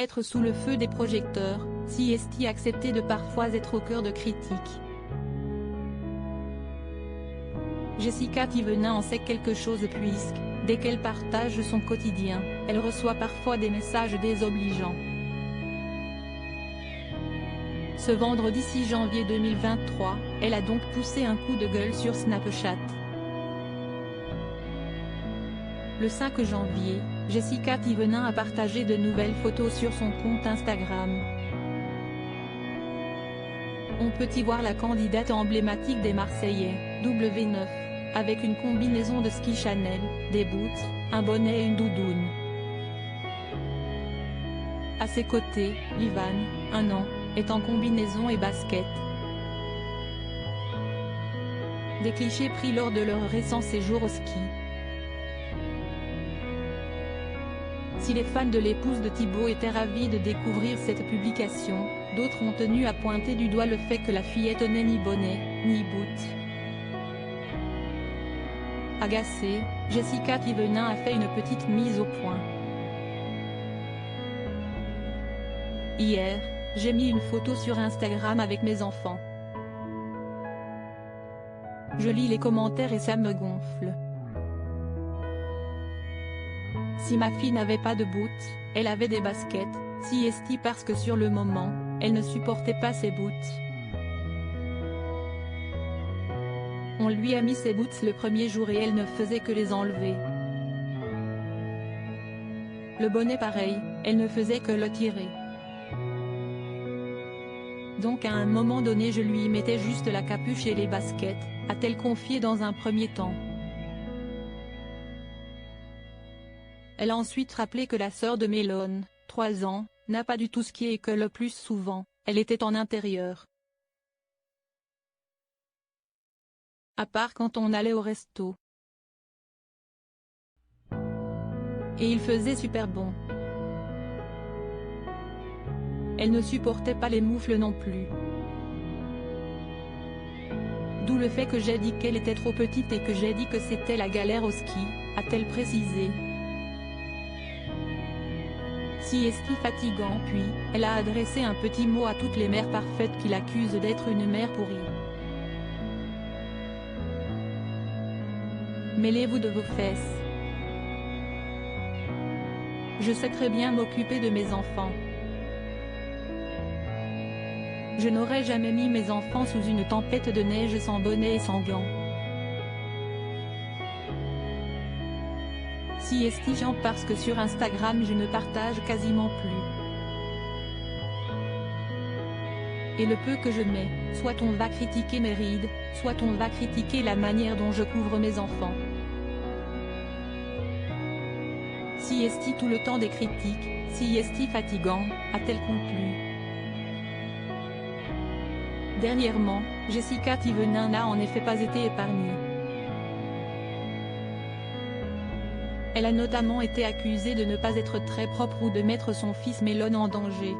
être sous le feu des projecteurs, si est-il accepté de parfois être au cœur de critiques. Jessica Thévenin en sait quelque chose puisque, dès qu'elle partage son quotidien, elle reçoit parfois des messages désobligeants. Ce vendredi 6 janvier 2023, elle a donc poussé un coup de gueule sur Snapchat. Le 5 janvier, Jessica Thévenin a partagé de nouvelles photos sur son compte Instagram. On peut y voir la candidate emblématique des Marseillais, W9, avec une combinaison de ski Chanel, des boots, un bonnet et une doudoune. À ses côtés, Ivan, 1 an, est en combinaison et basket. Des clichés pris lors de leur récent séjour au ski. Si les fans de l'épouse de Thibaut étaient ravis de découvrir cette publication, d'autres ont tenu à pointer du doigt le fait que la fillette n'ait ni bonnet, ni boot. Agacée, Jessica Thévenin a fait une petite mise au point. Hier, j'ai mis une photo sur Instagram avec mes enfants. Je lis les commentaires et ça me gonfle. Si ma fille n'avait pas de boots, elle avait des baskets, si est-il parce que sur le moment, elle ne supportait pas ses boots. On lui a mis ses boots le premier jour et elle ne faisait que les enlever. Le bonnet pareil, elle ne faisait que le tirer. Donc à un moment donné je lui mettais juste la capuche et les baskets, a-t-elle confié dans un premier temps. Elle a ensuite rappelé que la sœur de Mélone, 3 ans, n'a pas du tout skié et que le plus souvent, elle était en intérieur. À part quand on allait au resto. Et il faisait super bon. Elle ne supportait pas les moufles non plus. D'où le fait que j'ai dit qu'elle était trop petite et que j'ai dit que c'était la galère au ski, a-t-elle précisé. Si est-il fatigant puis, elle a adressé un petit mot à toutes les mères parfaites qui l'accusent d'être une mère pourrie. Mêlez-vous de vos fesses. Je sais très bien m'occuper de mes enfants. Je n'aurais jamais mis mes enfants sous une tempête de neige sans bonnet et sans gants. Si est-il chiant parce que sur Instagram je ne partage quasiment plus. Et le peu que je mets, soit on va critiquer mes rides, soit on va critiquer la manière dont je couvre mes enfants. Si est-il tout le temps des critiques, si est-il fatigant, a-t-elle conclu. Dernièrement, Jessica Thévenin n'a en effet pas été épargnée. Elle a notamment été accusée de ne pas être très propre ou de mettre son fils Mélone en danger.